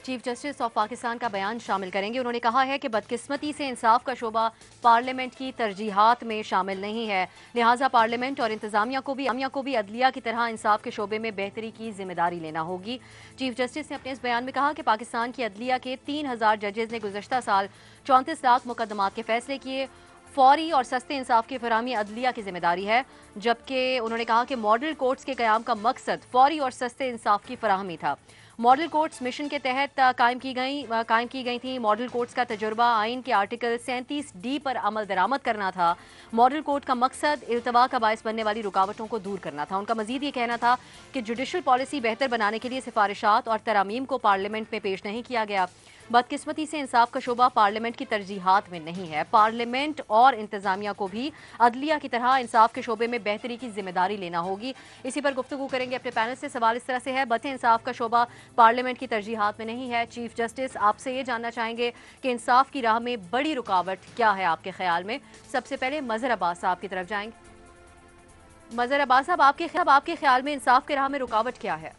Chief justice of Pakistan کا بیان شامل کریں گے۔ انہوں نے کہا ہے کہ بدقسمتی سے انصاف کا شعبہ پارلیمنٹ کی ترجیحات میں شامل نہیں ہے، لہٰذا پارلیمنٹ اور انتظامیہ کو بھی عدلیہ کی طرح انصاف کے شعبے میں بہتری کی ذمہ داری لینا ہوگی۔ چیف جسٹس نے اپنے اس بیان میں کہا کہ پاکستان کی عدلیہ کے 3000 ججز نے گزشتہ سال 34 لاکھ مقدمات کے فیصلے کیے۔ فوری اور سستے انصاف کی فراہمی عدلیہ کی ذمہ داری ہے، جبکہ انہوں نے کہا کہ ماڈل کورٹس کے قیام کا مقصد فوری اور سستے انصاف کی فراہمی تھا۔ ماڈل کورٹس مشن کے تحت قائم کی گئی تھیں۔ ماڈل کورٹس کا تجربہ آئین کے آرٹیکل 37D پر عمل درآمد کرنا تھا۔ ماڈل کورٹ کا مقصد التوا کا باعث بننے والی رکاوٹوں کو دور کرنا تھا۔ ان کا مزید یہ کہنا تھا کہ جوڈیشل پالیسی بہتر بنانے کے لیے سفارشات اور ترامیم کو پارلیمنٹ میں پیش نہیں کیا گیا۔ بدقسمتی سے انصاف کا شعبہ پارلیمنٹ کی ترجیحات میں نہیں ہے، پارلیمنٹ اور انتظامیہ کو بھی عدلیہ کی طرح انصاف کے شعبے میں بہتری کی ذمہ داری لینا ہوگی۔ اسی پر گفتگو کریں گے اپنے پینل سے۔ سوال اس طرح سے ہے، بطِ انصاف کا شعبہ پارلیمنٹ کی ترجیحات میں نہیں ہے، چیف جسٹس آپ سے یہ جاننا چاہیں گے کہ انصاف کی راہ میں بڑی رکاوٹ کیا ہے آپ کے خیال میں؟ سب سے پہلے مظہر عباس صاحب کی طرف جائیں گے۔ مظہر عباس صاحب، آپ کے خیال میں انصاف کی راہ میں رکاوٹ کیا ہے؟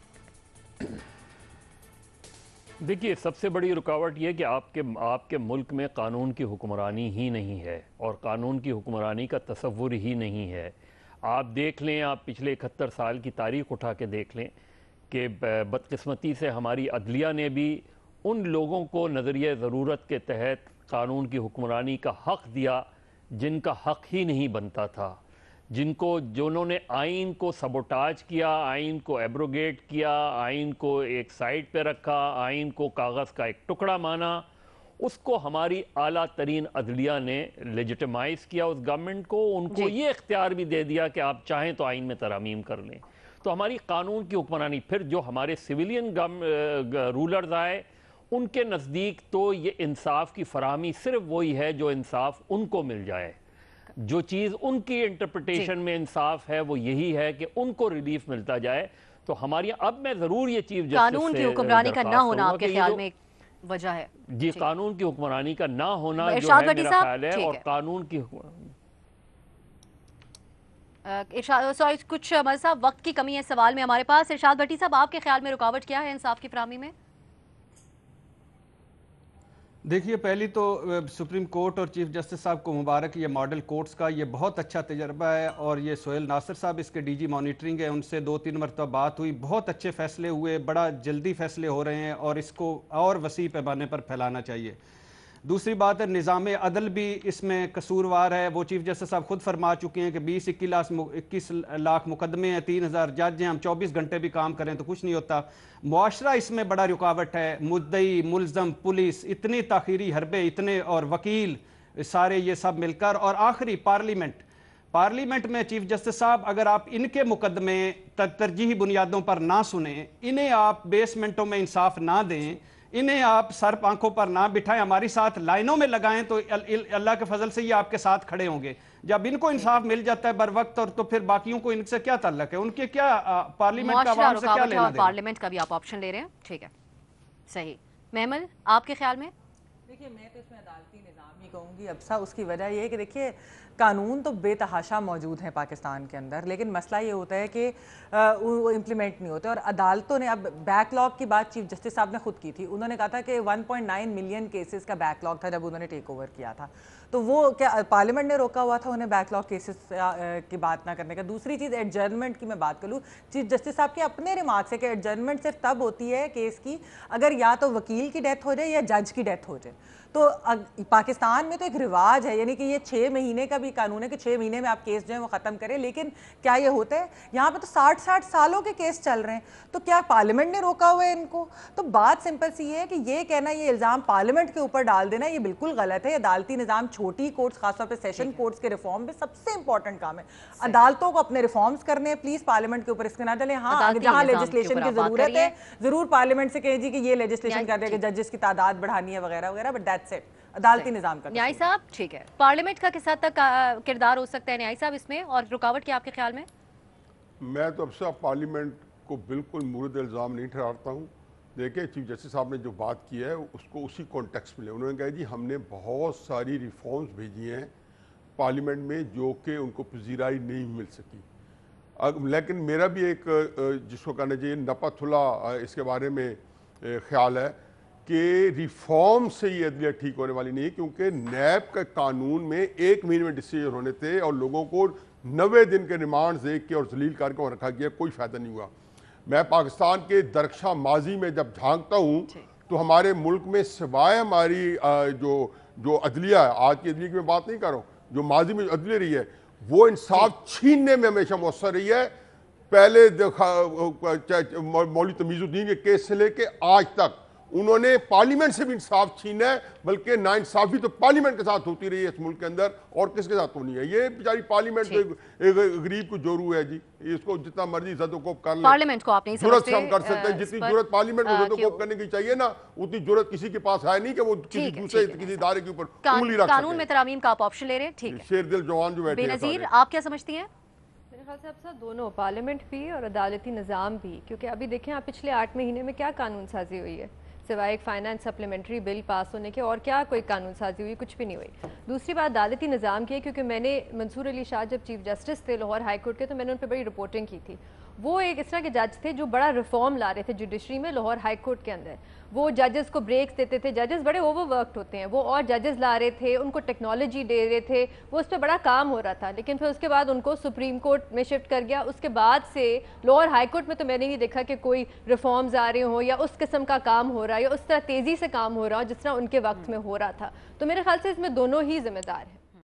دیکھیے، سب سے بڑی رکاوٹ یہ کہ آپ کے ملک میں قانون کی حکمرانی ہی نہیں ہے، اور قانون کی حکمرانی کا تصور ہی نہیں ہے۔ آپ دیکھ لیں، آپ پچھلے 71 سال کی تاریخ اٹھا کے دیکھ لیں کہ بدقسمتی سے ہماری عدلیہ نے بھی ان لوگوں کو نظریہ ضرورت کے تحت قانون کی حکمرانی کا حق دیا جن کا حق ہی نہیں بنتا تھا، جنہوں نے آئین کو سبوٹاج کیا، آئین کو ایبروگیٹ کیا، آئین کو ایک سائیڈ پہ رکھا، آئین کو کاغذ کا ایک ٹکڑا مانا۔ اس کو ہماری اعلیٰ ترین عدلیہ نے لیجیٹمائز کیا، اس گورنمنٹ کو، ان کو یہ اختیار بھی دے دیا کہ آپ چاہیں تو آئین میں ترامیم کر لیں۔ تو ہماری قانون کی حکمرانی، پھر جو ہمارے سویلین رولرز آئے، ان کے نزدیک تو یہ انصاف کی فراہمی صرف وہی ہے جو انصاف ان کو مل جائے۔ جو چیز ان کی انٹرپریٹیشن میں انصاف ہے وہ یہی ہے کہ ان کو ریلیف ملتا جائے۔ تو ہماری اب میں ضرور یہ چیف جسٹس سے قانون کی حکمرانی کا نہ ہونا آپ کے خیال میں وجہ ہے؟ جی، قانون کی حکمرانی کا نہ ہونا جو ہے میرا خیال ہے، اور قانون کی کچھ صاحب وقت کی کمی ہے سوال میں ہمارے پاس۔ ارشاد بھٹی صاحب، آپ کے خیال میں رکاوٹ کیا ہے انصاف کی فراہمی میں؟ دیکھیے، پہلی تو سپریم کورٹ اور چیف جسٹس صاحب کو مبارک، یہ ماڈل کورٹس کا یہ بہت اچھا تجربہ ہے، اور یہ سہیل ناصر صاحب اس کے ڈی جی مانیٹرنگ ہے، ان سے 2-3 مرتبہ بات ہوئی، بہت اچھے فیصلے ہوئے، بڑا جلدی فیصلے ہو رہے ہیں، اور اس کو اور وسیع پیمانے پر پھیلانا چاہیے۔ دوسری بات ہے، نظام عدل بھی اس میں قصوروار ہے۔ وہ چیف جسٹس صاحب خود فرما چکے ہیں کہ 21 لاکھ مقدمے ہیں، 3000 جج ہیں، ہم 24 گھنٹے بھی کام کریں تو کچھ نہیں ہوتا۔ معاشرہ اس میں بڑا رکاوٹ ہے، مدعی، ملزم، پولیس، اتنی تاخیری حربے، اتنے، اور وکیل، سارے یہ سب مل کر، اور آخری پارلیمنٹ میں چیف جسٹس صاحب، اگر آپ ان کے مقدمے ترجیحی بنیادوں پر نہ سنیں، انہیں آپ بیسمنٹوں میں انصاف نہ دیں، انہیں آپ سر آنکھوں پر نہ بٹھائیں، ہماری ساتھ لائنوں میں لگائیں، تو اللہ کے فضل سے یہ آپ کے ساتھ کھڑے ہوں گے۔ جب ان کو انصاف مل جاتا ہے بر وقت، اور تو پھر باقیوں کو ان سے کیا تعلق ہے؟ ان کے کیا پارلیمنٹ کا عوام سے کیا لینا دینا؟ پارلیمنٹ کا بھی آپ آپشن لے رہے ہیں، ٹھیک ہے، صحیح۔ محمل، آپ کے خیال میں؟ دیکھیے، میں تو اس میں عدالتی نظام ہی کہوں گی ابسا۔ اس کی وجہ یہ ہے کہ دیکھیے، قانون تو بے تحاشا موجود ہیں پاکستان کے اندر، لیکن مسئلہ یہ ہوتا ہے کہ وہ امپلیمنٹ نہیں ہوتے، اور عدالتوں نے، اب بیک لاگ کی بات چیف جسٹس صاحب نے خود کی تھی، انہوں نے کہا تھا کہ 1.9 ملین کیسز کا بیک لاگ تھا جب انہوں نے ٹیک اوور کیا تھا، تو وہ کیا پارلیمنٹ نے روکا ہوا تھا انہیں بیک لاگ کیسز کی بات نہ کرنے کا؟ دوسری چیز ایڈجرنمنٹ کی میں بات کروں، چیف جسٹس صاحب کے اپنے ریمارکس ہے کہ ایڈجرنمنٹ صرف تب ہوتی ہے کیس کی اگر یا تو وکیل کی ڈیتھ ہو جائے یا جج کی ڈیتھ ہو جائے۔ تو پاکستان میں تو ایک رواج ہے، یعنی کہ یہ 6 مہینے کا بھی قانون ہے کہ 6 مہینے میں آپ کیس جو ہے وہ ختم کریں، لیکن کیا یہ ہوتا ہے؟ یہاں پہ تو 60 سالوں کے کیس چل رہے ہیں، تو کیا پارلیمنٹ نے روکا ہوا ہے ان کو؟ تو بات سمپل سی یہ ہے کہ یہ کہنا، یہ الزام پارلیمنٹ کے اوپر ڈال دینا، یہ بالکل غلط ہے۔ عدالتی نظام چھوٹی کورٹس، خاص طور پہ سیشن کورٹس کے ریفارم میں سب سے امپورٹنٹ کام ہے۔ عدالتوں کو اپنے ریفارمز کرنے ہیں، پلیز پارلیمنٹ کے اوپر اس کے نہ ڈلیں۔ ہاں، جہاں لیجسلیشن کی ضرورت ہے ضرور پارلیمنٹ سے کہیں جی کہ یہ لیجسلیشن کر دے کہ ججز کی تعداد بڑھانی ہے وغیرہ وغیرہ، بٹ دیٹس اٹ، عدالتی نظام کا۔ نیائی صاحب، ٹھیک ہے، پارلیمنٹ کا کس حد تک کردار ہو سکتا ہے نیائی صاحب اس میں، اور رکاوٹ کیا آپ کے خیال میں؟ میں تو اب سے پارلیمنٹ کو بالکل مورد الزام نہیں ٹھہراتا ہوں۔ دیکھیں، چیف جسٹس صاحب نے جو بات کی ہے اس کو اسی کانٹیکسٹ میں لے، انہوں نے کہا جی ہم نے بہت ساری ریفارمز بھیجی ہیں پارلیمنٹ میں جو کہ ان کو پذیرائی نہیں مل سکی، لیکن میرا بھی ایک جس کو کہنا چاہیے نپا تھلا اس کے بارے میں خیال ہے کہ ریفارم سے یہ عدلیہ ٹھیک ہونے والی نہیں، کیونکہ نیب کا قانون میں 1 مہینے میں ڈیسیجن ہونے تھے اور لوگوں کو 90 دن کے ریمانڈ دے کے اور ذلیل کر کے رکھا گیا، کوئی فائدہ نہیں ہوا۔ میں پاکستان کے درخشاں ماضی میں جب جھانکتا ہوں تو ہمارے ملک میں سوائے ہماری جو عدلیہ ہے، آج کی عدلیہ کی میں بات نہیں کر رہا ہوں، جو ماضی میں عدلیہ رہی ہے وہ انصاف چھیننے میں ہمیشہ مؤثر رہی ہے۔ پہلے مولوی تمیز الدین کے کیس سے لے کے آج تک انہوں نے پارلیمنٹ سے بھی انصاف چھینا ہے، بلکہ ناانصافی تو پارلیمنٹ کے ساتھ ہوتی رہی ہے اس ملک کے اندر، اور کس کے ساتھ ہونی ہے؟ یہ بیچاری پارلیمنٹ ایک غریب کو جورو ہے جی، اس کو جتنا مرضی زد و کوب کر لیں، پارلیمنٹ کو آپ نہیں جرت سمجھتے سے ہم کر سکتے ہیں، جتنی جرت پارلیمنٹ کو زد و کوب کرنے کی چاہیے نا، اتنی جرت کسی کے پاس ہے نہیں کہ وہ کسی دوسرے کسی ادارے کے اوپر انگلی رکھ سکے۔ قانون میں ترامیم کا آپ آپشن لے رہے ہیں، ٹھیک ہے۔ شیر دل جوان جو بیٹھے بے ہیں نظیر، سارے۔ آپ کیا سمجھتی ہیں؟ میرے خیال سے اب سر دونوں، پارلیمنٹ بھی اور عدالتی نظام بھی، کیونکہ ابھی دیکھیں آپ پچھلے 8 مہینے میں کیا قانون سازی ہوئی ہے، سوائے ایک فائنانس سپلیمنٹری بل پاس ہونے کے، اور کیا کوئی قانون سازی ہوئی؟ کچھ بھی نہیں ہوئی۔ دوسری بات عدالتی نظام کی ہے، کیونکہ میں نے منصور علی شاہ جب چیف جسٹس تھے لاہور ہائی کورٹ کے، تو میں نے ان پہ بڑی رپورٹنگ کی تھی۔ وہ ایک اس طرح کے جج تھے جو بڑا ریفارم لا رہے تھے جوڈیشری میں لاہور ہائی کورٹ کے اندر۔ وہ ججز کو بریکس دیتے تھے، ججز بڑے اوور ورکڈ ہوتے ہیں، وہ اور ججز لا رہے تھے، ان کو ٹیکنالوجی دے رہے تھے، وہ اس پہ بڑا کام ہو رہا تھا۔ لیکن پھر اس کے بعد ان کو سپریم کورٹ میں شفٹ کر گیا، اس کے بعد سے لاہور ہائی کورٹ میں تو میں نے نہیں دیکھا کہ کوئی ریفارمز آ رہے ہوں یا اس قسم کا کام ہو رہا ہے یا اس طرح تیزی سے کام ہو رہا ہو جس طرح ان کے وقت میں ہو رہا تھا۔ تو میرے خیال سے اس میں دونوں ہی ذمہ دار ہیں۔